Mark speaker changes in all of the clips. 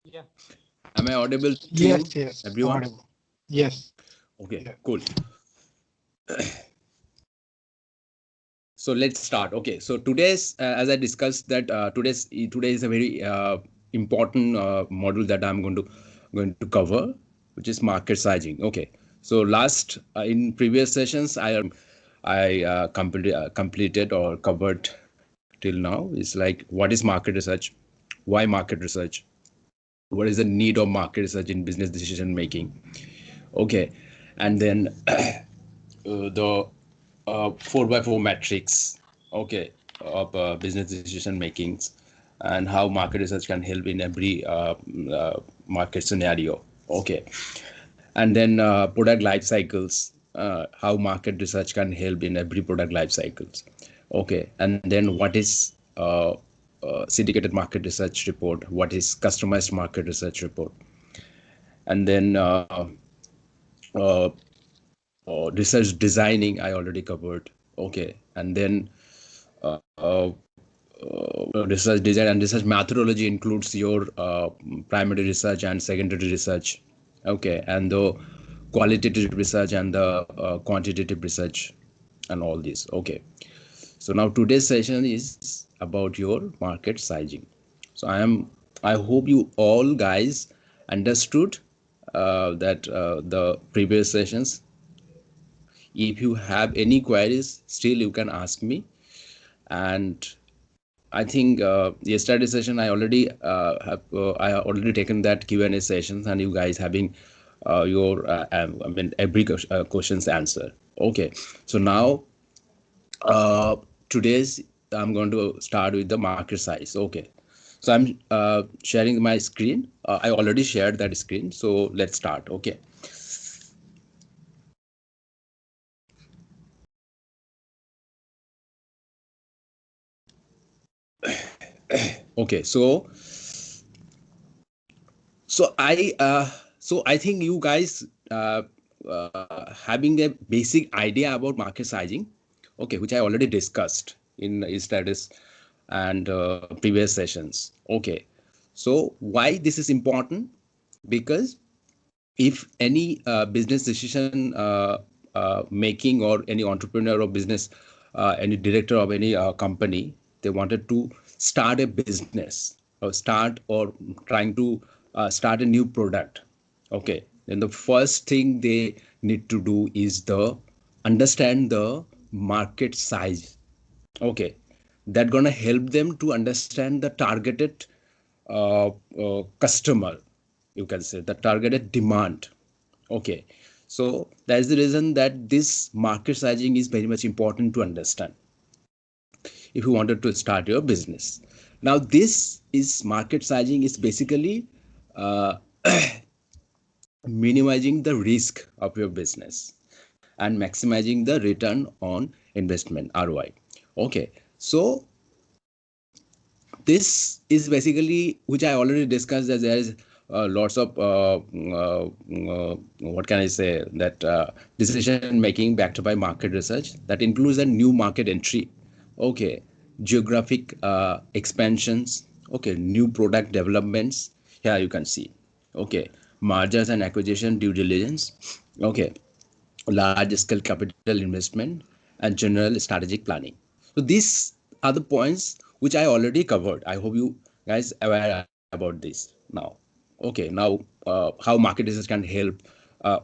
Speaker 1: Yeah.
Speaker 2: Am I audible to you,
Speaker 1: Yes, yes,
Speaker 2: everyone?
Speaker 1: audible. Yes.
Speaker 2: Okay,
Speaker 1: Yeah.
Speaker 2: cool. So let's start. Okay, so today's, as I discussed that today is a very important module that I'm going to cover, which is market sizing. Okay, so last in previous sessions I completed or covered till now is like what is market research, why market research, what is the need of market research in business decision making. Okay, and then the 4 by 4 matrix, okay, of business decision makings, and how market research can help in every market scenario. Okay, and then product life cycles, how market research can help in every product life cycles. Okay, and then what is syndicated market research report, what is customized market research report, and then uh, research designing I already covered. Okay, and then research design and research methodology includes your primary research and secondary research. Okay, and the qualitative research and the quantitative research and all this. Okay, so now today's session is about your market sizing. So I hope you all guys understood that the previous sessions. If you have any queries, still you can ask me. And I think yesterday session I already taken that Q&A sessions, and you guys having your I mean every questions answer. Okay, so now uh, today's I'm going to start with the market size. Okay, so I'm sharing my screen. I already shared that screen, so let's start. Okay. Okay, so I think you guys having a basic idea about market sizing, okay, which I already discussed in status and previous sessions. Okay, so why this is important? Because if any business decision making, or any entrepreneur or business, any director of any company, they wanted to start a business or trying to start a new product. Okay, then the first thing they need to do is the understand the market size. Okay, that gonna help them to understand the targeted customer, you can say the targeted demand. Okay, so that's the reason that this market sizing is very much important to understand if you wanted to start your business. Now this is market sizing is basically uh, minimizing the risk of your business and maximizing the return on investment, ROI. Okay, so this is basically, which I already discussed, that there is lots of what can I say, that decision making backed by market research that includes a new market entry. Okay, geographic expansions. Okay, new product developments. Here you can see. Okay, mergers and acquisition due diligence. Okay, large scale capital investment, and general strategic planning. So these are the points which I already covered. I hope you guys aware about this now. Okay, now how market research can help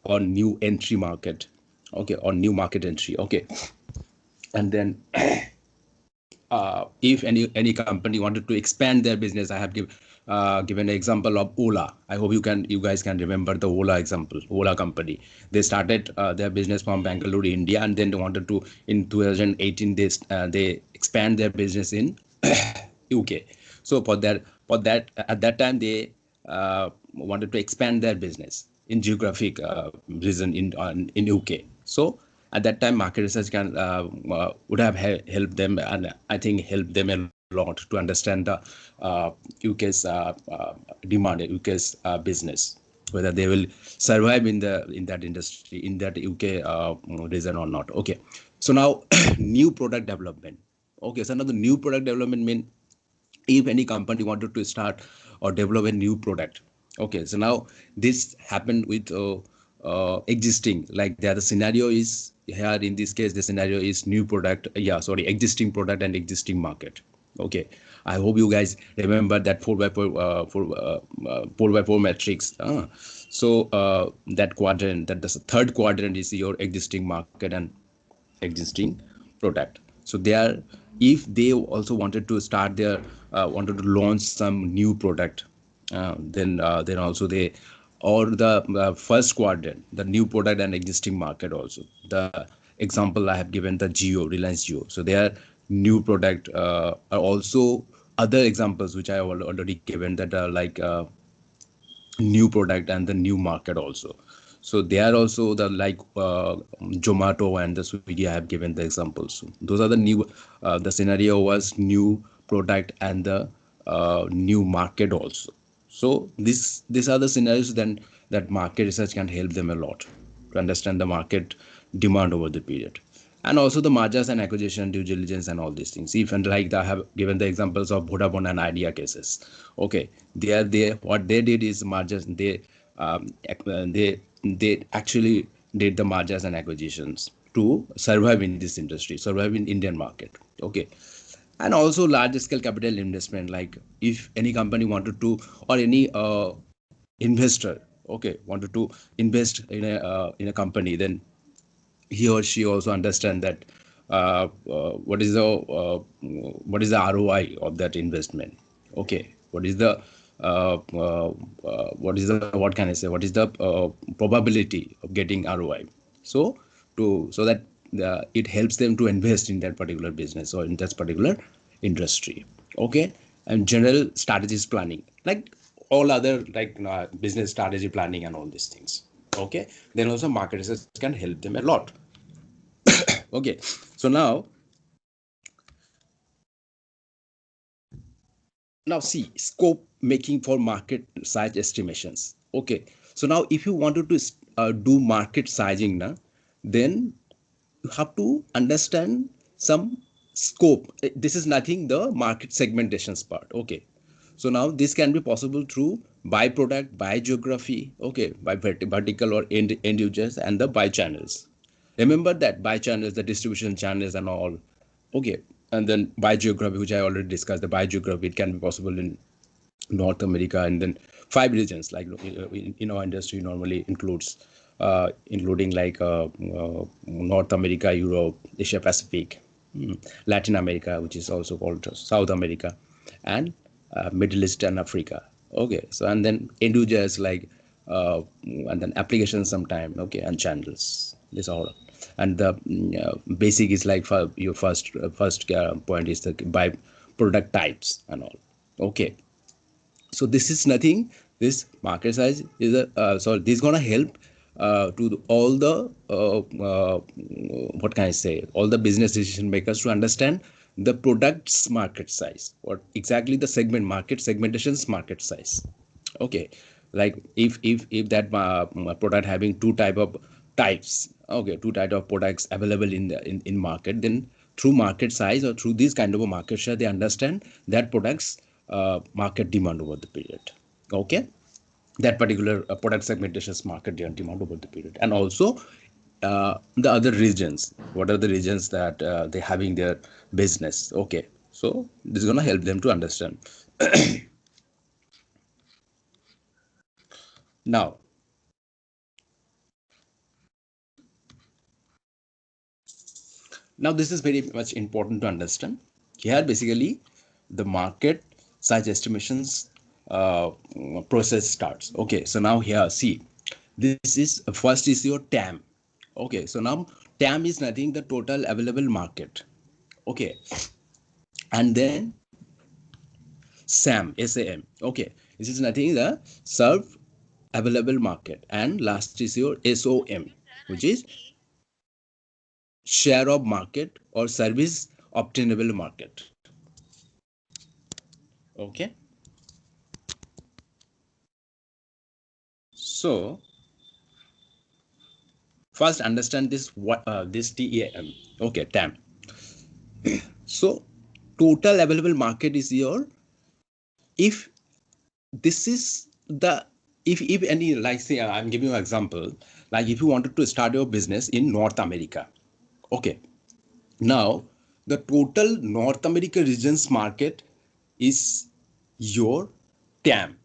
Speaker 2: on new entry market. Okay, on new market entry. Okay, and then if any company wanted to expand their business, I have given an example of Ola. I hope you guys can remember the Ola example. Ola company, they started their business from Bangalore, India, and then they wanted to, in 2018, they expand their business in UK. So for that at that time they wanted to expand their business in geographic region in UK. So at that time market research can would have helped them, and I think helped them a lot to understand the UK's demand, UK's business, whether they will survive in that industry, in that UK region or not. Okay, so now new product development. Okay, so now the new product development mean if any company wanted to start or develop a new product. Okay, so now this happened with existing, like the scenario is here in this case, the scenario is new product, yeah, sorry, existing product and existing market. Okay, I hope you guys remember that 4 by 4 matrix. So that quadrant, that the third quadrant is your existing market and existing product. So they are, if they also wanted to start their wanted to launch some new product, then also they, or the first quadrant, the new product and existing market also. The example I have given, the Geo, Reliance Geo. So they are new product, are also other examples which I have already given, that are like new product and the new market also. So they are also the like Zomato and the Swiggy. I have given the examples. So those are the new, the scenario was new product and the new market also. So these are the scenarios then that market research can help them a lot to understand the market demand over the period, and also the mergers and acquisition, due diligence, and all these things. Even like I have given the examples of Vodafone and Idea cases. Okay, they what they did is mergers. They actually did the mergers and acquisitions to survive in this industry, survive in Indian market. Okay, and also large scale capital investment, like if any company wanted to, or any investor, okay, wanted to invest in a company, then he or she also understand that what is the ROI of that investment. Okay, what can I say, what is the probability of getting ROI. So so that it helps them to invest in that particular business or in that particular industry. Okay, and general strategies planning, like all other like business strategy planning and all these things. Okay, then also market research can help them a lot. Okay, so now see scope making for market size estimations. Okay, so now if you wanted to do market sizing now, then you have to understand some scope. This is nothing the market segmentations part. Okay, so now this can be possible through by product, by geography, okay, by vertical or end users, and the by channels. Remember that by channels, the distribution channels and all. Okay, and then by geography, which I already discussed, the by geography, it can be possible in North America, and then 5 regions, like in our industry normally includes including like North America, Europe, Asia Pacific, Latin America, which is also called South America, and Middle East and Africa. Okay, so and then end users like and then applications sometime. Okay, and channels. This all, and the basic is like for your first point is the by product types and all. Okay, so this is nothing, this market size is a so this is gonna help all the what can I say, all the business decision makers to understand the product's market size, what exactly the segment market segmentation's market size. Okay, like if that product having types, okay, two type of products available in the in market, then through market size or through this kind of a market share, they understand that products market demand over the period. Okay, that particular product segmentation's market demand over the period, and also the other regions, what are the regions that they having their business. Okay, so this is going to help them to understand. Now this is very much important to understand. Here basically the market size estimations process starts. Okay, so now here see, this is first is your TAM. Okay, so now TAM is nothing the total available market. Okay, and then SAM. Okay, this is nothing the serve available market, and last is your SOM, which is share of market or service obtainable market. Okay, so first understand this, what this TAM. Okay, TAM. So total available market is your, if this is the if any, like say I'm giving you an example, like if you wanted to start your business in North America, okay, now the total North America regions market is your TAM.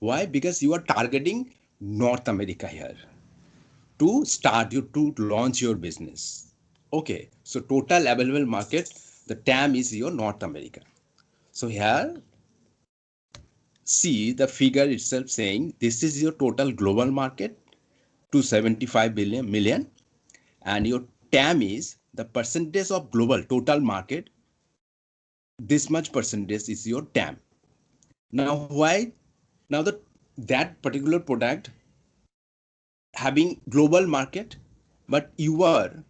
Speaker 2: Why? Because you are targeting North America here to start you to launch your business. Okay, so total available market, the TAM is your North America. So here see the figure itself saying this is your total global market, 275 billion million, and your TAM is the percentage of global total market. This much percentage is your TAM. Now why? Now that particular product having global market, but you are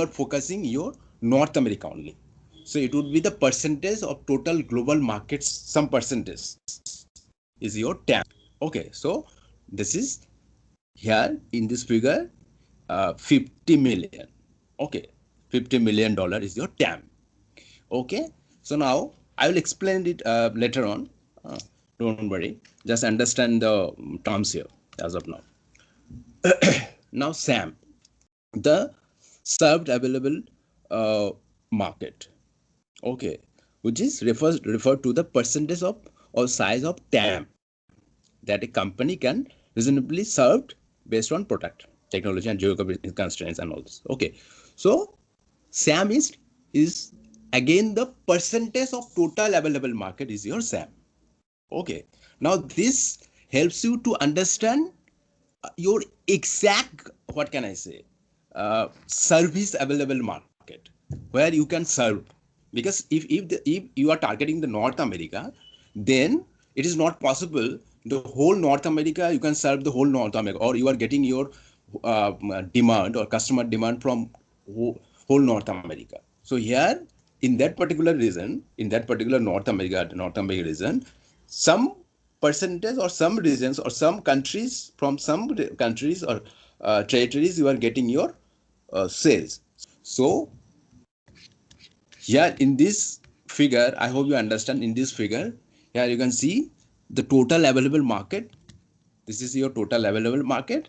Speaker 2: focusing your North America only. So it would be the percentage of total global markets, some percentage is your TAM. Okay, so this is here in this figure 50 million. Okay, $50 million is your TAM. Okay, so now I will explain it later on. Don't worry, just understand the terms here as of now. Now SAM, the served available market, okay, which is referred to the percentage of or size of TAM that a company can reasonably served based on product, technology, and geographic constraints and all this. Okay, so SAM is again the percentage of total available market is your SAM. Okay, now this helps you to understand your exact, what can I say, service available market where you can serve. Because if you are targeting the North America, then it is not possible the whole North America you can serve the whole North America, or you are getting your demand or customer demand from whole North America. So here in that particular region, in that particular North America region, some percentage or some regions or some countries, from some countries or territories, you are getting your sales. So here in this figure, I hope you understand, in this figure here you can see the total available market. This is your total available market,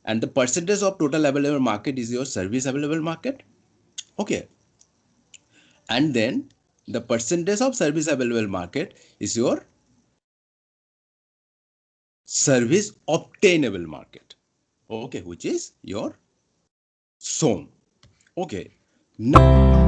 Speaker 2: and the percentage of total available market is your service available market. Okay, and then the percentage of service available market is your service obtainable market. Okay, which is your SOM. Okay, now